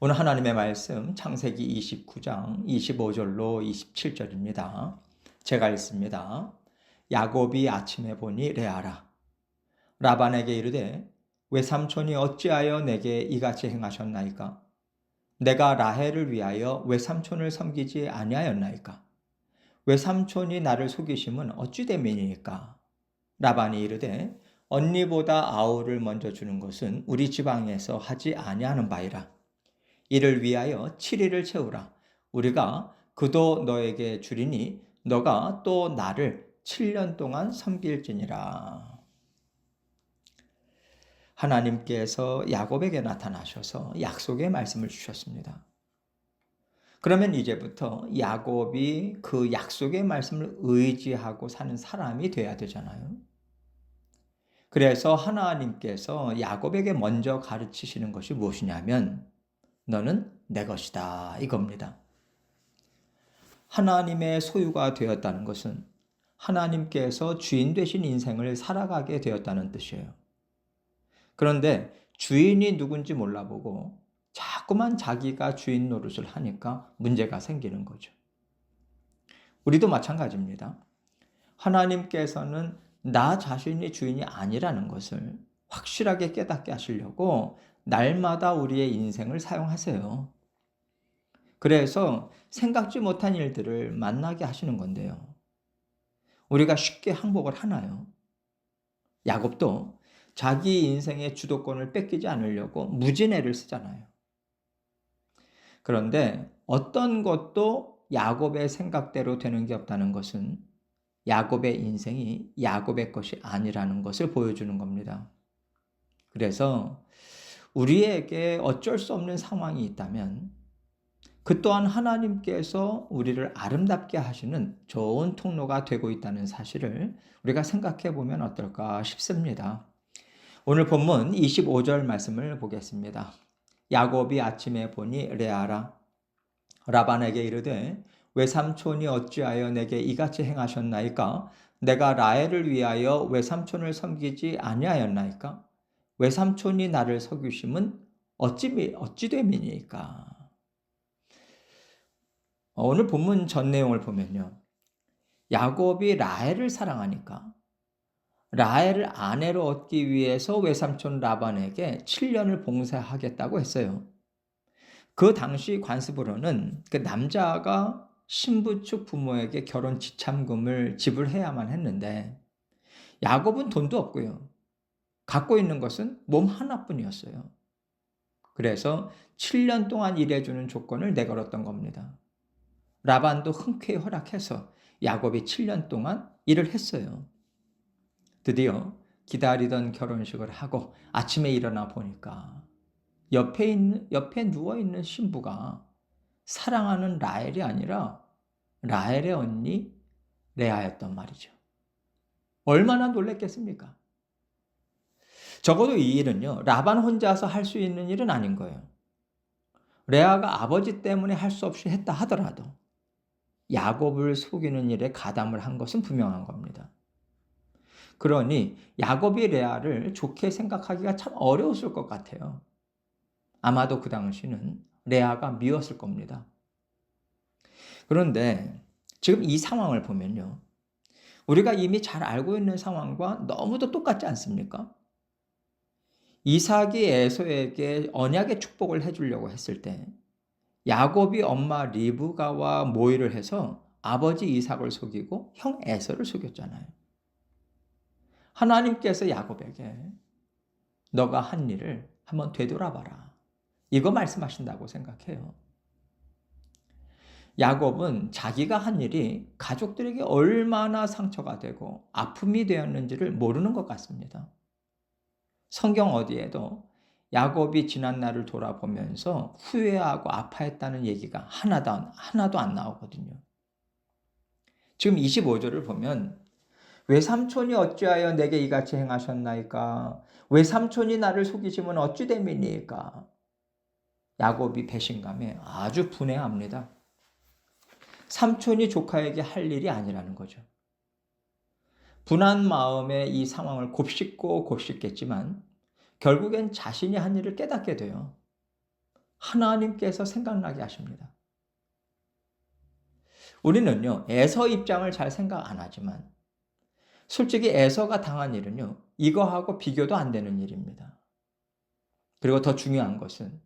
오늘 하나님의 말씀 창세기 29장 25절로 27절입니다. 제가 읽습니다. 야곱이 아침에 보니 레아라. 라반에게 이르되 외삼촌이 어찌하여 내게 이같이 행하셨나이까? 내가 라헬을 위하여 외삼촌을 섬기지 아니하였나이까? 외삼촌이 나를 속이심은 어찌 됨이니까? 라반이 이르되 언니보다 아우를 먼저 주는 것은 우리 지방에서 하지 아니하는 바이라. 이를 위하여 7일을 채우라. 우리가 그도 너에게 주리니 너가 또 나를 7년 동안 섬길지니라. 하나님께서 야곱에게 나타나셔서 약속의 말씀을 주셨습니다. 그러면 이제부터 야곱이 그 약속의 말씀을 의지하고 사는 사람이 돼야 되잖아요. 그래서 하나님께서 야곱에게 먼저 가르치시는 것이 무엇이냐면 너는 내 것이다 이겁니다. 하나님의 소유가 되었다는 것은 하나님께서 주인 되신 인생을 살아가게 되었다는 뜻이에요. 그런데 주인이 누군지 몰라보고 자꾸만 자기가 주인 노릇을 하니까 문제가 생기는 거죠. 우리도 마찬가지입니다. 하나님께서는 나 자신이 주인이 아니라는 것을 확실하게 깨닫게 하시려고 날마다 우리의 인생을 사용하세요. 그래서 생각지 못한 일들을 만나게 하시는 건데요. 우리가 쉽게 항복을 하나요? 야곱도 자기 인생의 주도권을 뺏기지 않으려고 무진애를 쓰잖아요. 그런데 어떤 것도 야곱의 생각대로 되는 게 없다는 것은 야곱의 인생이 야곱의 것이 아니라는 것을 보여주는 겁니다. 그래서 우리에게 어쩔 수 없는 상황이 있다면 그 또한 하나님께서 우리를 아름답게 하시는 좋은 통로가 되고 있다는 사실을 우리가 생각해 보면 어떨까 싶습니다. 오늘 본문 25절 말씀을 보겠습니다. 야곱이 아침에 보니 레아라. 라반에게 이르되 외삼촌이 어찌하여 내게 이같이 행하셨나이까? 내가 라헬을 위하여 외삼촌을 섬기지 아니하였나이까? 외삼촌이 나를 속이심은 어찌 됨이니까? 오늘 본문 전 내용을 보면요. 야곱이 라헬을 사랑하니까 라헬을 아내로 얻기 위해서 외삼촌 라반에게 7년을 봉사하겠다고 했어요. 그 당시 관습으로는 그 남자가 신부 측 부모에게 결혼 지참금을 지불해야만 했는데 야곱은 돈도 없고요. 갖고 있는 것은 몸 하나뿐이었어요. 그래서 7년 동안 일해주는 조건을 내걸었던 겁니다. 라반도 흔쾌히 허락해서 야곱이 7년 동안 일을 했어요. 드디어 기다리던 결혼식을 하고 아침에 일어나 보니까 옆에 누워있는 신부가 사랑하는 라헬이 아니라 라헬의 언니 레아였단 말이죠. 얼마나 놀랬겠습니까? 적어도 이 일은요, 라반 혼자서 할 수 있는 일은 아닌 거예요. 레아가 아버지 때문에 할 수 없이 했다 하더라도 야곱을 속이는 일에 가담을 한 것은 분명한 겁니다. 그러니 야곱이 레아를 좋게 생각하기가 참 어려웠을 것 같아요. 아마도 그 당시는 레아가 미웠을 겁니다. 그런데 지금 이 상황을 보면요. 우리가 이미 잘 알고 있는 상황과 너무도 똑같지 않습니까? 이삭이 에서에게 언약의 축복을 해주려고 했을 때 야곱이 엄마 리브가와 모의를 해서 아버지 이삭을 속이고 형 에서를 속였잖아요. 하나님께서 야곱에게 너가 한 일을 한번 되돌아봐라. 이거 말씀하신다고 생각해요. 야곱은 자기가 한 일이 가족들에게 얼마나 상처가 되고 아픔이 되었는지를 모르는 것 같습니다. 성경 어디에도 야곱이 지난 날을 돌아보면서 후회하고 아파했다는 얘기가 하나도 안 나오거든요. 지금 25절을 보면 외삼촌이 어찌하여 내게 이같이 행하셨나이까? 외삼촌이 나를 속이시면 어찌 됨이니까? 야곱이 배신감에 아주 분해합니다. 삼촌이 조카에게 할 일이 아니라는 거죠. 분한 마음에 이 상황을 곱씹고 곱씹겠지만 결국엔 자신이 한 일을 깨닫게 돼요. 하나님께서 생각나게 하십니다. 우리는요, 에서 입장을 잘 생각 안 하지만 솔직히 에서가 당한 일은요, 이거하고 비교도 안 되는 일입니다. 그리고 더 중요한 것은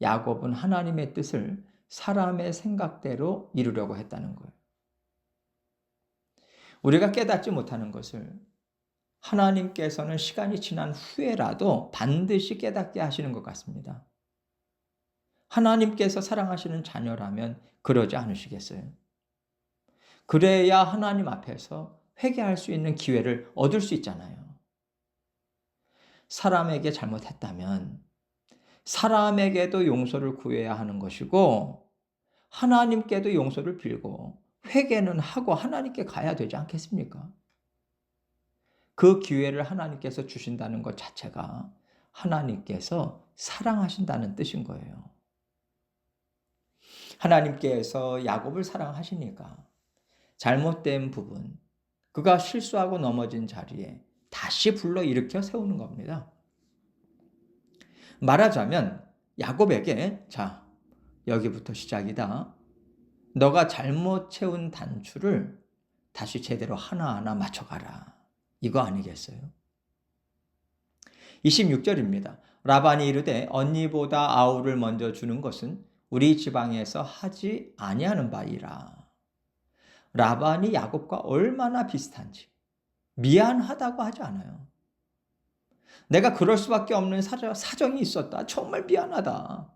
야곱은 하나님의 뜻을 사람의 생각대로 이루려고 했다는 거예요. 우리가 깨닫지 못하는 것을 하나님께서는 시간이 지난 후에라도 반드시 깨닫게 하시는 것 같습니다. 하나님께서 사랑하시는 자녀라면 그러지 않으시겠어요? 그래야 하나님 앞에서 회개할 수 있는 기회를 얻을 수 있잖아요. 사람에게 잘못했다면 사람에게도 용서를 구해야 하는 것이고 하나님께도 용서를 빌고 회개는 하고 하나님께 가야 되지 않겠습니까? 그 기회를 하나님께서 주신다는 것 자체가 하나님께서 사랑하신다는 뜻인 거예요. 하나님께서 야곱을 사랑하시니까 잘못된 부분, 그가 실수하고 넘어진 자리에 다시 불러일으켜 세우는 겁니다. 말하자면 야곱에게 자, 여기부터 시작이다. 너가 잘못 채운 단추를 다시 제대로 하나하나 맞춰가라. 이거 아니겠어요? 26절입니다. 라반이 이르되 언니보다 아우를 먼저 주는 것은 우리 지방에서 하지 아니하는 바이라. 라반이 야곱과 얼마나 비슷한지 미안하다고 하지 않아요. 내가 그럴 수밖에 없는 사정이 있었다. 정말 미안하다.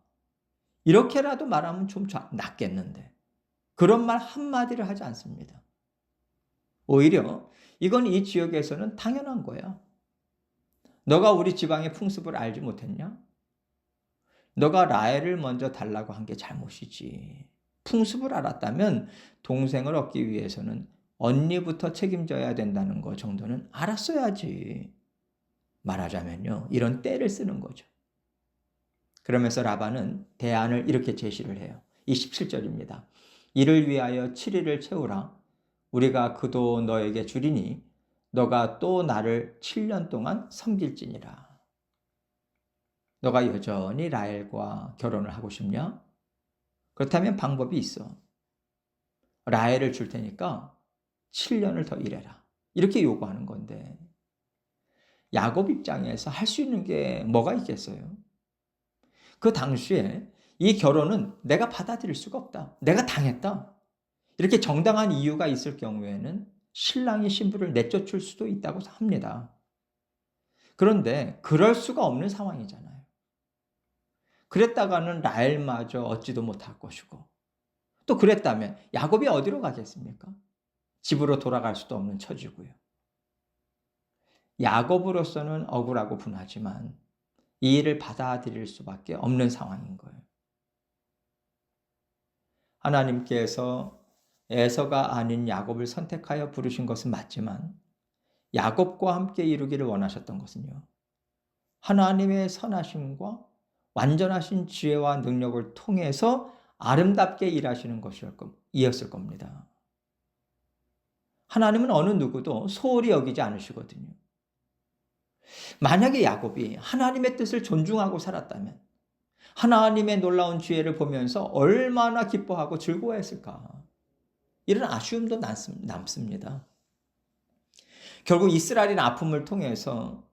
이렇게라도 말하면 좀 낫겠는데 그런 말 한마디를 하지 않습니다. 오히려 이건 이 지역에서는 당연한 거야. 너가 우리 지방의 풍습을 알지 못했냐? 너가 라헬을 먼저 달라고 한 게 잘못이지. 풍습을 알았다면 동생을 얻기 위해서는 언니부터 책임져야 된다는 거 정도는 알았어야지. 말하자면요, 이런 때를 쓰는 거죠. 그러면서 라반은 대안을 이렇게 제시를 해요. 27절입니다. 이를 위하여 7일을 채우라. 우리가 그도 너에게 주리니 너가 또 나를 7년 동안 섬길지니라. 너가 여전히 라헬과 결혼을 하고 싶냐? 그렇다면 방법이 있어. 라헬을 줄 테니까 7년을 더 일해라. 이렇게 요구하는 건데 야곱 입장에서 할 수 있는 게 뭐가 있겠어요? 그 당시에 이 결혼은 내가 받아들일 수가 없다. 내가 당했다. 이렇게 정당한 이유가 있을 경우에는 신랑이 신부를 내쫓을 수도 있다고 합니다. 그런데 그럴 수가 없는 상황이잖아요. 그랬다가는 라헬마저 얻지도 못할 것이고 또 그랬다면 야곱이 어디로 가겠습니까? 집으로 돌아갈 수도 없는 처지고요. 야곱으로서는 억울하고 분하지만 이 일을 받아들일 수밖에 없는 상황인 거예요. 하나님께서 에서가 아닌 야곱을 선택하여 부르신 것은 맞지만 야곱과 함께 이루기를 원하셨던 것은요, 하나님의 선하심과 완전하신 지혜와 능력을 통해서 아름답게 일하시는 것이었을 겁니다. 하나님은 어느 누구도 소홀히 여기지 않으시거든요. 만약에 야곱이 하나님의 뜻을 존중하고 살았다면 하나님의 놀라운 지혜를 보면서 얼마나 기뻐하고 즐거워했을까. 이런 아쉬움도 남습니다. 결국 이스라엘의 아픔을 통해서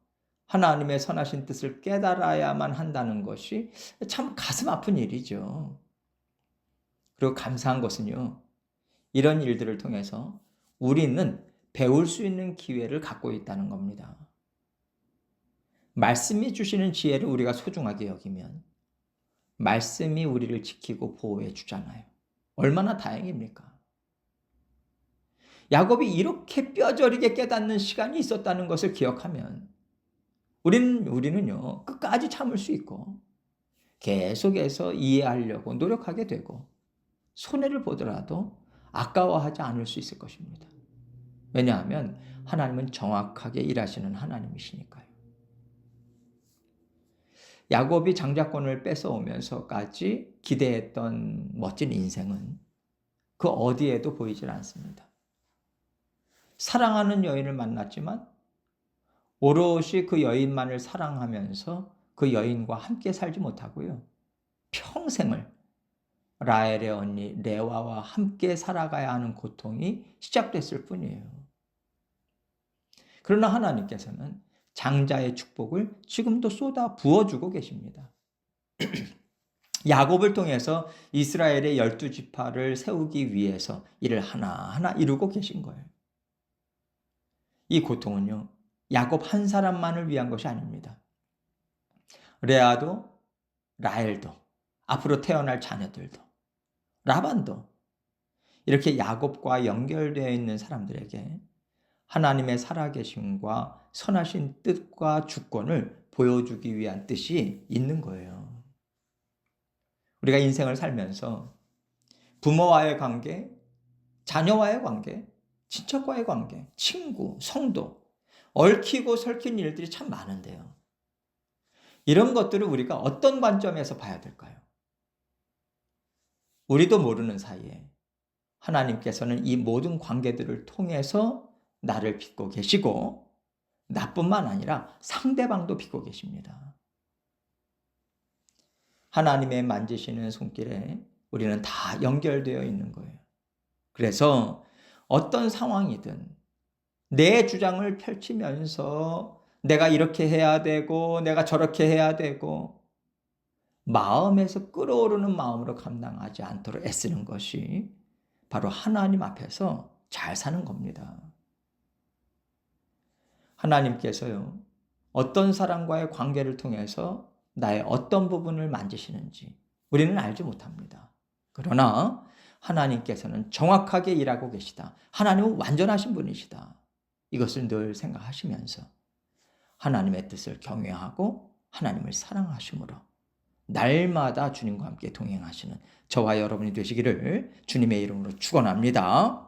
하나님의 선하신 뜻을 깨달아야만 한다는 것이 참 가슴 아픈 일이죠. 그리고 감사한 것은요, 이런 일들을 통해서 우리는 배울 수 있는 기회를 갖고 있다는 겁니다. 말씀이 주시는 지혜를 우리가 소중하게 여기면 말씀이 우리를 지키고 보호해 주잖아요. 얼마나 다행입니까? 야곱이 이렇게 뼈저리게 깨닫는 시간이 있었다는 것을 기억하면 우리는요, 끝까지 참을 수 있고 계속해서 이해하려고 노력하게 되고 손해를 보더라도 아까워하지 않을 수 있을 것입니다. 왜냐하면 하나님은 정확하게 일하시는 하나님이시니까요. 야곱이 장자권을 뺏어오면서까지 기대했던 멋진 인생은 그 어디에도 보이질 않습니다. 사랑하는 여인을 만났지만 오롯이 그 여인만을 사랑하면서 그 여인과 함께 살지 못하고요. 평생을 라헬의 언니 레와와 함께 살아가야 하는 고통이 시작됐을 뿐이에요. 그러나 하나님께서는 장자의 축복을 지금도 쏟아 부어주고 계십니다. 야곱을 통해서 이스라엘의 12지파를 세우기 위해서 이를 하나하나 이루고 계신 거예요. 이 고통은요, 야곱 한 사람만을 위한 것이 아닙니다. 레아도, 라헬도, 앞으로 태어날 자녀들도, 라반도, 이렇게 야곱과 연결되어 있는 사람들에게 하나님의 살아계심과 선하신 뜻과 주권을 보여주기 위한 뜻이 있는 거예요. 우리가 인생을 살면서 부모와의 관계, 자녀와의 관계, 친척과의 관계, 친구, 성도, 얽히고 설킨 일들이 참 많은데요. 이런 것들을 우리가 어떤 관점에서 봐야 될까요? 우리도 모르는 사이에 하나님께서는 이 모든 관계들을 통해서 나를 빚고 계시고 나뿐만 아니라 상대방도 빚고 계십니다. 하나님의 만지시는 손길에 우리는 다 연결되어 있는 거예요. 그래서 어떤 상황이든 내 주장을 펼치면서 내가 이렇게 해야 되고 내가 저렇게 해야 되고 마음에서 끓어오르는 마음으로 감당하지 않도록 애쓰는 것이 바로 하나님 앞에서 잘 사는 겁니다. 하나님께서요, 어떤 사람과의 관계를 통해서 나의 어떤 부분을 만지시는지 우리는 알지 못합니다. 그러나 하나님께서는 정확하게 일하고 계시다. 하나님은 완전하신 분이시다. 이것을 늘 생각하시면서 하나님의 뜻을 경외하고 하나님을 사랑하심으로 날마다 주님과 함께 동행하시는 저와 여러분이 되시기를 주님의 이름으로 축원합니다.